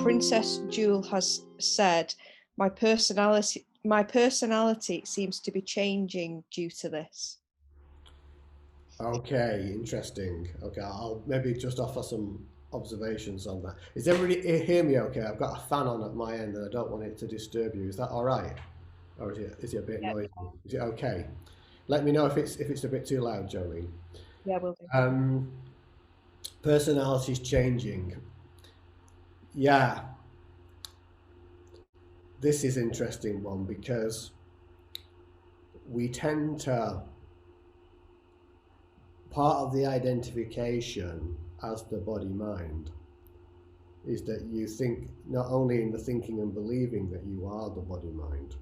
Princess Jewel has said, my personality seems to be changing due to this. Okay, interesting. Okay, I'll maybe just offer some observations on that. Is everybody hear me okay? I've got a fan on at my end and I don't want it to disturb you. Is that all right? Or is it a bit Yeah, noisy? Is it okay? Let me know if it's a bit too loud, Jolene. yeah, will do. Um, Personalities changing. Yeah, this is interesting one because we tend to part of the identification as the body mind is that you think not only in the thinking and believing that you are the body mind,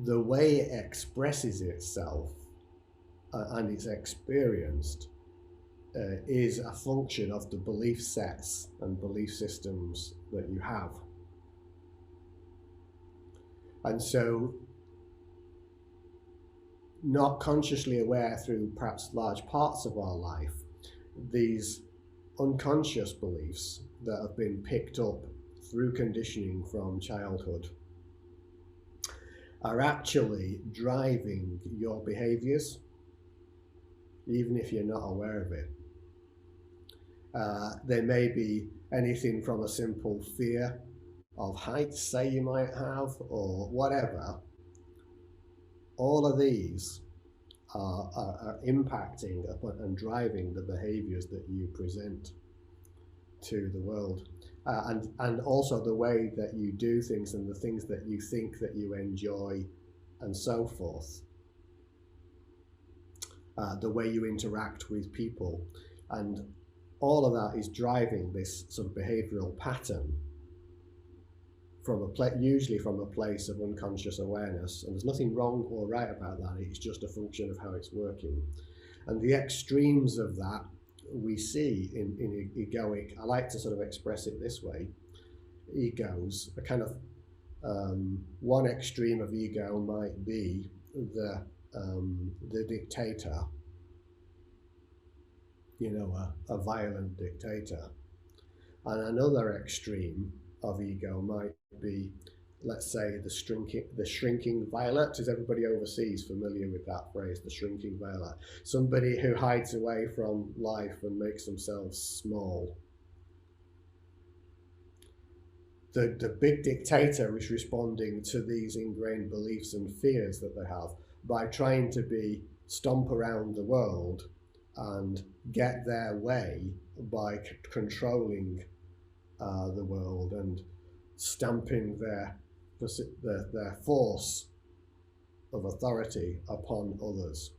the way it expresses itself and it's experienced is a function of the belief sets and belief systems that you have. And so, not consciously aware through perhaps large parts of our life, these unconscious beliefs that have been picked up through conditioning from childhood are actually driving your behaviors, even if you're not aware of it. There may be anything from a simple fear of heights, say you might have, or whatever. All of these are impacting and driving the behaviors that you present to the world. And also the way that you do things and the things that you think that you enjoy and so forth. The way you interact with people. And all of that is driving this sort of behavioral pattern from usually from a place of unconscious awareness. And there's nothing wrong or right about that. It's just a function of how it's working. And the extremes of that we see in egoic, I like to sort of express it this way, egos, a kind of one extreme of ego might be the dictator, you know, a violent dictator. And another extreme of ego might be, let's say, the shrinking violet. Is everybody overseas familiar with that phrase, the shrinking violet? Somebody who hides away from life and makes themselves small. The big dictator is responding to these ingrained beliefs and fears that they have by trying to stomp around the world and get their way by controlling the world and stamping their force of authority upon others.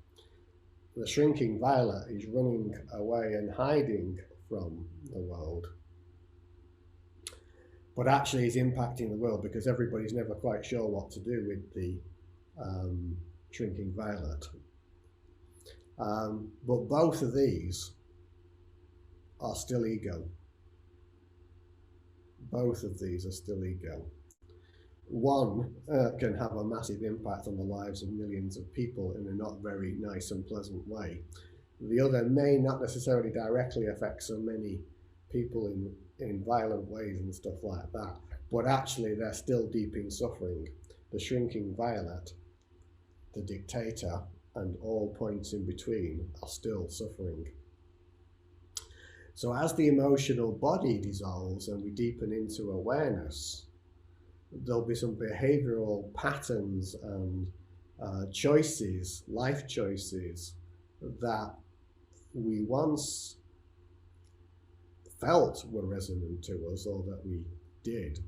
The shrinking violet is running away and hiding from the world, but actually is impacting the world because everybody's never quite sure what to do with the shrinking violet. But both of these are still ego. Both of these are still ego. One can have a massive impact on the lives of millions of people in a not very nice and pleasant way. The other may not necessarily directly affect so many people in violent ways and stuff like that, but actually they're still deep in suffering. The shrinking violet, the dictator, and all points in between are still suffering. So as the emotional body dissolves and we deepen into awareness, there'll be some behavioral patterns and choices, life choices, that we once felt were resonant to us or that we did,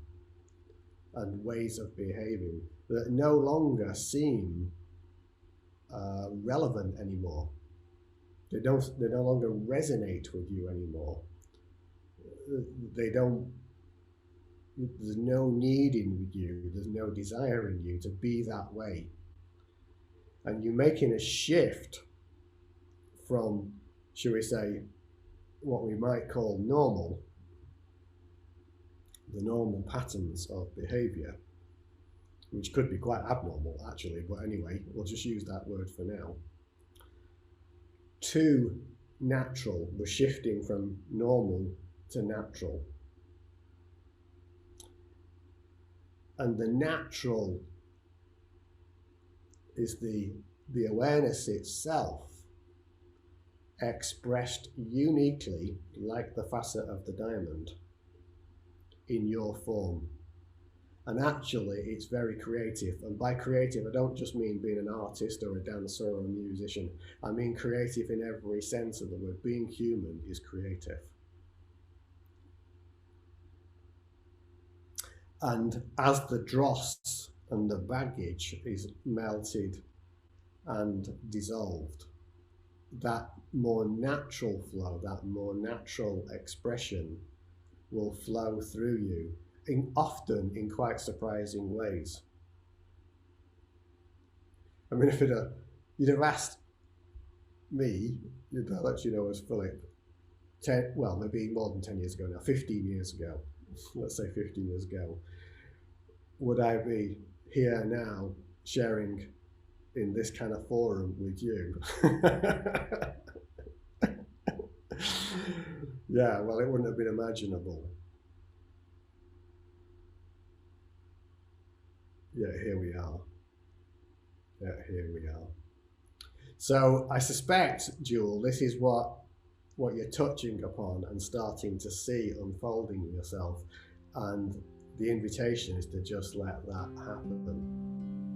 and ways of behaving that no longer seem relevant anymore. They no longer resonate with you anymore. There's no need in you, there's no desire in you to be that way. And you're making a shift from, shall we say, what we might call normal, the normal patterns of behavior, which could be quite abnormal actually, but anyway, we'll just use that word for now, to natural. We're shifting from normal to natural. And the natural is the awareness itself, expressed uniquely like the facet of the diamond in your form. And actually it's very creative. And by creative, I don't just mean being an artist or a dancer or a musician. I mean creative in every sense of the word. Being human is creative. And as the dross and the baggage is melted and dissolved, that more natural flow, that more natural expression will flow through you, often in quite surprising ways. I mean, if you'd have asked me, you'd let you know as Philip, maybe more than 10 years ago now, 15 years ago, let's say 15 years ago, would I be here now sharing in this kind of forum with you? Yeah, well, it wouldn't have been imaginable. Yeah, here we are. Yeah, here we are. So I suspect, Jewel, this is what you're touching upon and starting to see unfolding in yourself. And the invitation is to just let that happen.